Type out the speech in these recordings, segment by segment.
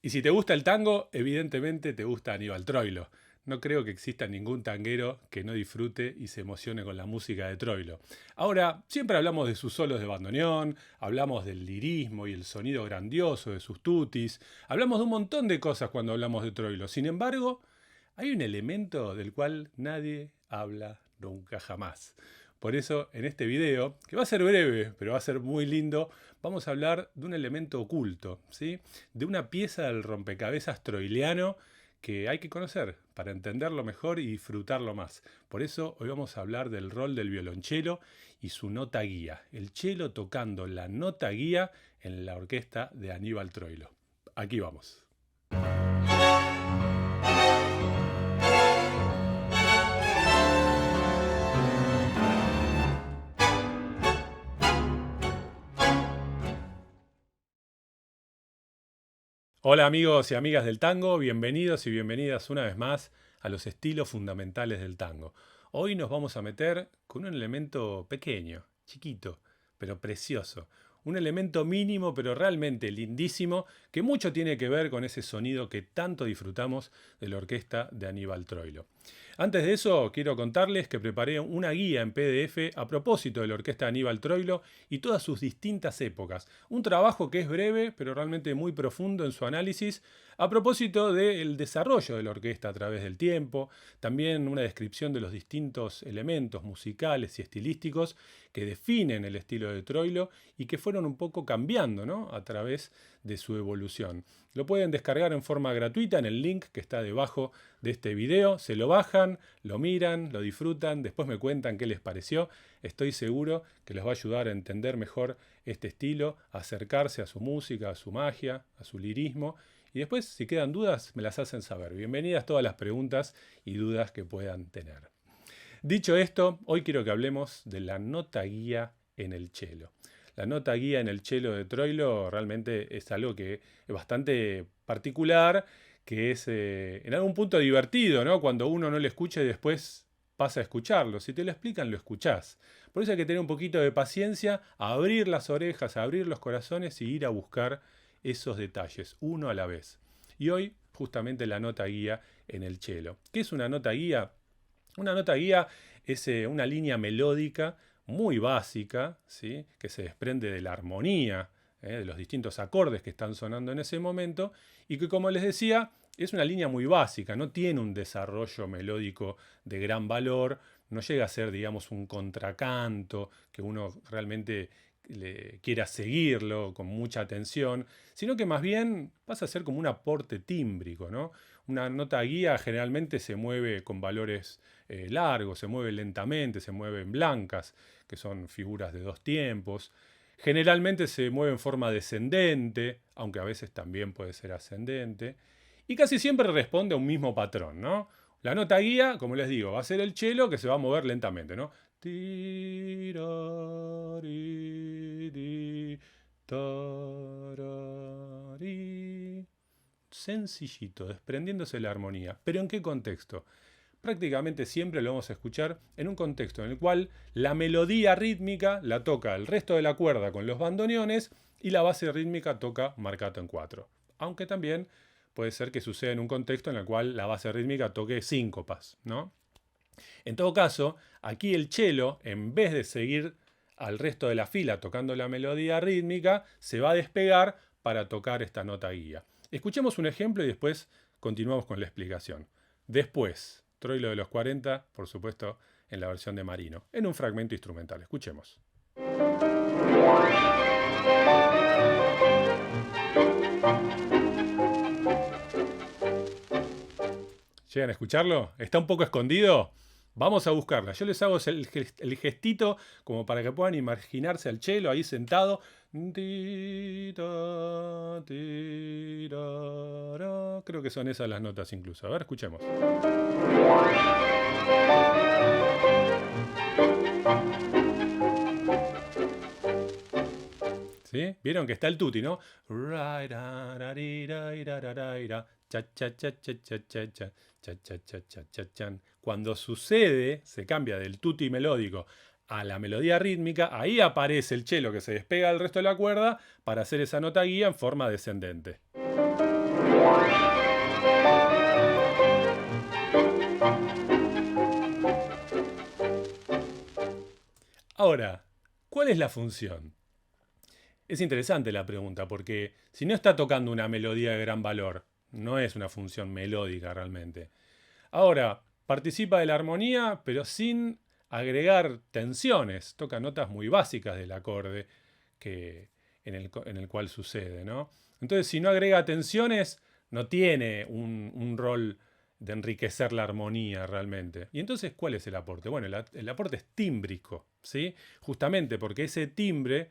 Y si te gusta el tango, evidentemente te gusta Aníbal Troilo. No creo que exista ningún tanguero que no disfrute y se emocione con la música de Troilo. Ahora, siempre hablamos de sus solos de bandoneón, hablamos del lirismo y el sonido grandioso de sus tutis, hablamos de un montón de cosas cuando hablamos de Troilo. Sin embargo, hay un elemento del cual nadie habla nunca jamás. Por eso, en este video, que va a ser breve, pero va a ser muy lindo, vamos a hablar de un elemento oculto, ¿sí? De una pieza del rompecabezas troiliano que hay que conocer para entenderlo mejor y disfrutarlo más. Por eso hoy vamos a hablar del rol del violonchelo y su nota guía. El chelo tocando la nota guía en la orquesta de Aníbal Troilo. Aquí vamos. Hola amigos y amigas del tango, bienvenidos y bienvenidas una vez más a los estilos fundamentales del tango. Hoy nos vamos a meter con un elemento pequeño, chiquito, pero precioso. Un elemento mínimo pero realmente lindísimo que mucho tiene que ver con ese sonido que tanto disfrutamos de la orquesta de Aníbal Troilo. Antes de eso, quiero contarles que preparé una guía en PDF a propósito de la orquesta de Aníbal Troilo y todas sus distintas épocas. Un trabajo que es breve, pero realmente muy profundo en su análisis, a propósito del desarrollo de la orquesta a través del tiempo, también una descripción de los distintos elementos musicales y estilísticos que definen el estilo de Troilo y que fueron un poco cambiando, ¿no?, a través de su evolución. Lo pueden descargar en forma gratuita en el link que está debajo de este video. Se lo bajan, lo miran, lo disfrutan, después me cuentan qué les pareció. Estoy seguro que les va a ayudar a entender mejor este estilo, a acercarse a su música, a su magia, a su lirismo. Y después, si quedan dudas, me las hacen saber. Bienvenidas todas las preguntas y dudas que puedan tener. Dicho esto, hoy quiero que hablemos de la nota guía en el cello. La nota guía en el cello de Troilo realmente es algo que es bastante particular, que es en algún punto divertido, ¿no? Cuando uno no lo escucha y después pasa a escucharlo. Si te lo explican, lo escuchás. Por eso hay que tener un poquito de paciencia, abrir las orejas, abrir los corazones y ir a buscar esos detalles, uno a la vez. Y hoy, justamente la nota guía en el cello. ¿Qué es una nota guía? Una nota guía es una línea melódica muy básica, ¿sí?, que se desprende de la armonía, de los distintos acordes que están sonando en ese momento, y que, como les decía, es una línea muy básica, no tiene un desarrollo melódico de gran valor, no llega a ser, digamos, un contracanto que uno realmente quiera seguirlo con mucha atención, sino que más bien pasa a ser como un aporte tímbrico, ¿no? Una nota guía generalmente se mueve con valores largos, se mueve lentamente, se mueve en blancas, que son figuras de dos tiempos. Generalmente se mueve en forma descendente, aunque a veces también puede ser ascendente. Y casi siempre responde a un mismo patrón, ¿no? La nota guía, como les digo, va a ser el cello que se va a mover lentamente, ¿no? Sencillito, desprendiéndose la armonía. ¿Pero en qué contexto? Prácticamente siempre lo vamos a escuchar en un contexto en el cual la melodía rítmica la toca el resto de la cuerda con los bandoneones y la base rítmica toca marcato en 4. Aunque también puede ser que suceda en un contexto en el cual la base rítmica toque síncopas, ¿no? En todo caso, aquí el cello, en vez de seguir al resto de la fila tocando la melodía rítmica, se va a despegar para tocar esta nota guía. Escuchemos un ejemplo y después continuamos con la explicación. Después, Troilo de los 40, por supuesto, en la versión de Marino, en un fragmento instrumental. Escuchemos. ¿Llegan a escucharlo? ¿Está un poco escondido? Vamos a buscarla. Yo les hago el gestito como para que puedan imaginarse al cello ahí sentado. Creo que son esas las notas incluso. A ver, escuchemos. ¿Sí? ¿Vieron que está el tutti, no? Cuando sucede, se cambia del tutti melódico a la melodía rítmica, ahí aparece el cello que se despega del resto de la cuerda para hacer esa nota guía en forma descendente. Ahora, ¿cuál es la función? Es interesante la pregunta, porque si no está tocando una melodía de gran valor, no es una función melódica realmente. Ahora, participa de la armonía, pero sin agregar tensiones. Toca notas muy básicas del acorde que, en el cual sucede, ¿no? Entonces, si no agrega tensiones, no tiene un rol de enriquecer la armonía realmente. Y entonces, ¿cuál es el aporte? Bueno, el aporte es tímbrico, ¿sí? Justamente porque ese timbre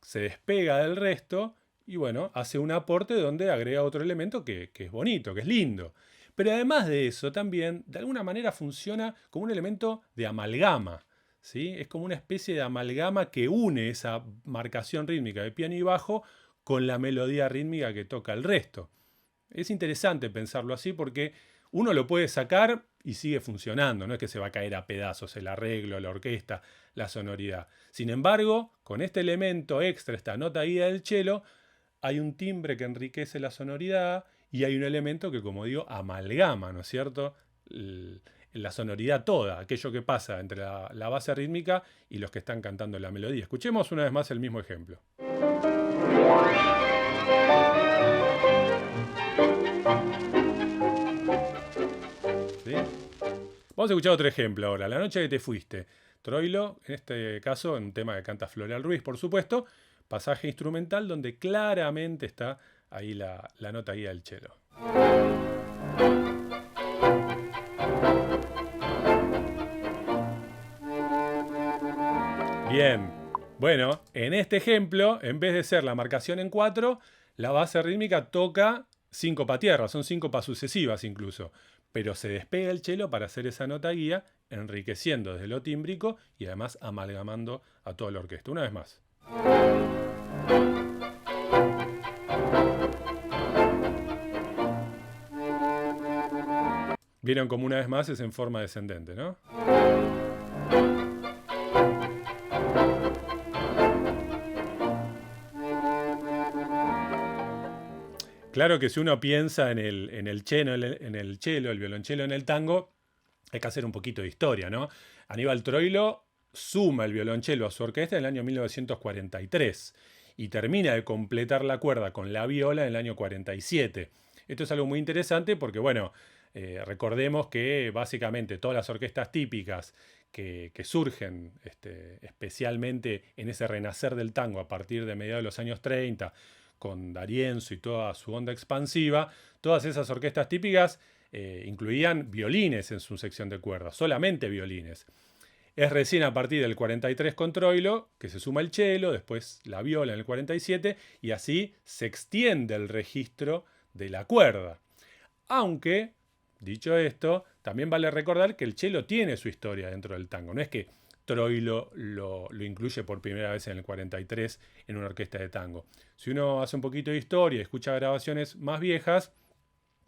se despega del resto y bueno, hace un aporte donde agrega otro elemento que es bonito, que es lindo. Pero además de eso, también de alguna manera funciona como un elemento de amalgama. ¿Sí? Es como una especie de amalgama que une esa marcación rítmica de piano y bajo con la melodía rítmica que toca el resto. Es interesante pensarlo así porque uno lo puede sacar y sigue funcionando, no es que se va a caer a pedazos el arreglo, la orquesta, la sonoridad. Sin embargo, con este elemento extra, esta nota guía del cello, hay un timbre que enriquece la sonoridad y hay un elemento que, como digo, amalgama, ¿no es cierto? La sonoridad toda, aquello que pasa entre la base rítmica y los que están cantando la melodía. Escuchemos una vez más el mismo ejemplo. ¿Sí? Vamos a escuchar otro ejemplo ahora. La noche que te fuiste. Troilo, en este caso, en un tema que canta Floreal Ruiz, por supuesto. Pasaje instrumental donde claramente está ahí la nota guía del cello. Bien. Bueno, en este ejemplo, en vez de ser la marcación en 4, la base rítmica toca síncopa tierra, son síncopas sucesivas incluso, pero se despega el cello para hacer esa nota guía, enriqueciendo desde lo tímbrico y además amalgamando a toda la orquesta. Una vez más. Vieron como una vez más es en forma descendente, ¿no? Claro que si uno piensa en el cello, el violonchelo en el tango, hay que hacer un poquito de historia, ¿no? Aníbal Troilo suma el violonchelo a su orquesta en el año 1943 y termina de completar la cuerda con la viola en el año 47. Esto es algo muy interesante porque, bueno, recordemos que básicamente todas las orquestas típicas que surgen especialmente en ese renacer del tango a partir de mediados de los años 30, con D'Arienzo y toda su onda expansiva, todas esas orquestas típicas incluían violines en su sección de cuerdas, solamente violines. Es recién a partir del 43 con Troilo que se suma el cello, después la viola en el 47 y así se extiende el registro de la cuerda. Aunque, dicho esto, también vale recordar que el cello tiene su historia dentro del tango. No es que Troilo lo incluye por primera vez en el 43 en una orquesta de tango. Si uno hace un poquito de historia y escucha grabaciones más viejas,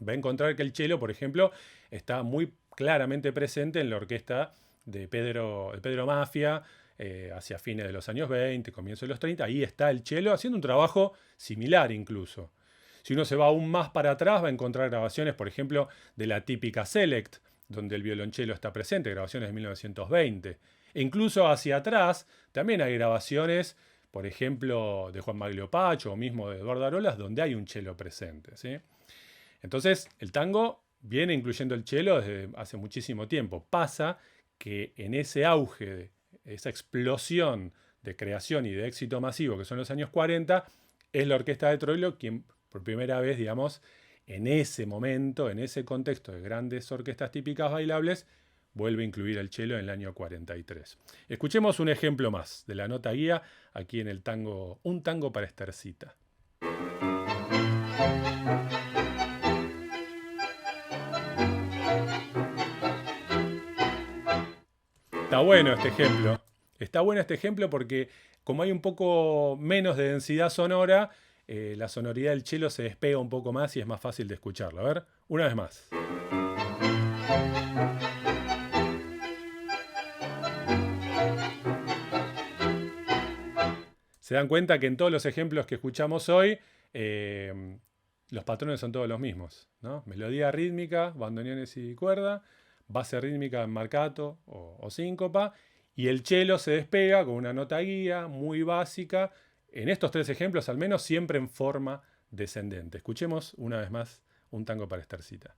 va a encontrar que el cello, por ejemplo, está muy claramente presente en la orquesta de Pedro Mafia, hacia fines de los años 20, comienzos de los 30. Ahí está el cello haciendo un trabajo similar incluso. Si uno se va aún más para atrás, va a encontrar grabaciones, por ejemplo, de la típica Select, donde el violonchelo está presente, grabaciones de 1920. E incluso hacia atrás también hay grabaciones, por ejemplo, de Juan Maglio Pacho o mismo de Eduardo Arolas, donde hay un cello presente, ¿sí? Entonces, el tango viene incluyendo el cello desde hace muchísimo tiempo. Pasa que en ese auge, esa explosión de creación y de éxito masivo que son los años 40, es la orquesta de Troilo quien por primera vez, digamos, en ese momento, en ese contexto de grandes orquestas típicas bailables, vuelve a incluir el cello en el año 43. Escuchemos un ejemplo más de la nota guía aquí en el tango, un tango para Estercita. Está bueno este ejemplo. Está bueno este ejemplo porque como hay un poco menos de densidad sonora, la sonoridad del cello se despega un poco más y es más fácil de escucharlo. A ver, una vez más. Se dan cuenta que en todos los ejemplos que escuchamos hoy, los patrones son todos los mismos, ¿no? Melodía rítmica, bandoneones y cuerda, base rítmica en marcato o síncopa, Y el cello se despega con una nota guía muy básica, en estos 3 ejemplos al menos, siempre en forma descendente. Escuchemos una vez más un tango para Esthercita.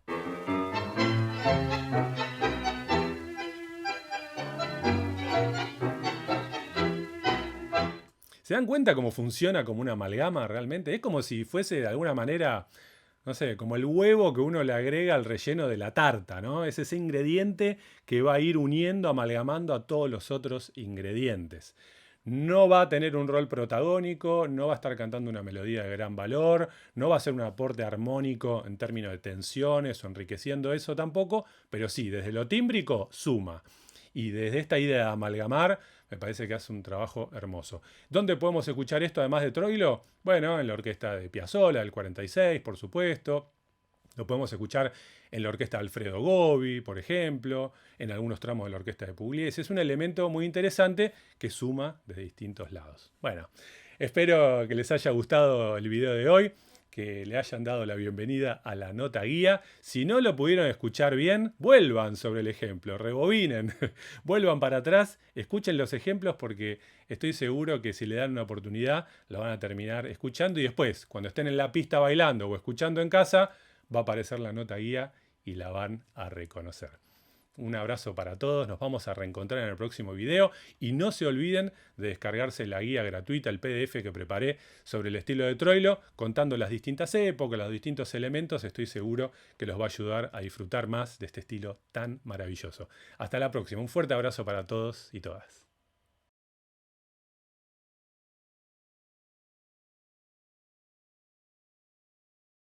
¿Se dan cuenta cómo funciona como una amalgama realmente? Es como si fuese de alguna manera, no sé, como el huevo que uno le agrega al relleno de la tarta, ¿no? Es ese ingrediente que va a ir uniendo, amalgamando a todos los otros ingredientes. No va a tener un rol protagónico, no va a estar cantando una melodía de gran valor, no va a ser un aporte armónico en términos de tensiones o enriqueciendo eso tampoco, pero sí, desde lo tímbrico suma. Y desde esta idea de amalgamar, me parece que hace un trabajo hermoso. ¿Dónde podemos escuchar esto además de Troilo? Bueno, en la orquesta de Piazzolla, del 46, por supuesto. Lo podemos escuchar en la orquesta de Alfredo Gobi, por ejemplo, en algunos tramos de la orquesta de Pugliese. Es un elemento muy interesante que suma desde distintos lados. Bueno, espero que les haya gustado el video de hoy, que le hayan dado la bienvenida a la nota guía. Si no lo pudieron escuchar bien, vuelvan sobre el ejemplo, rebobinen, vuelvan para atrás, escuchen los ejemplos porque estoy seguro que si le dan una oportunidad lo van a terminar escuchando y después, cuando estén en la pista bailando o escuchando en casa, va a aparecer la nota guía y la van a reconocer. Un abrazo para todos, nos vamos a reencontrar en el próximo video y no se olviden de descargarse la guía gratuita, el PDF que preparé sobre el estilo de Troilo, contando las distintas épocas, los distintos elementos. Estoy seguro que los va a ayudar a disfrutar más de este estilo tan maravilloso. Hasta la próxima, un fuerte abrazo para todos y todas.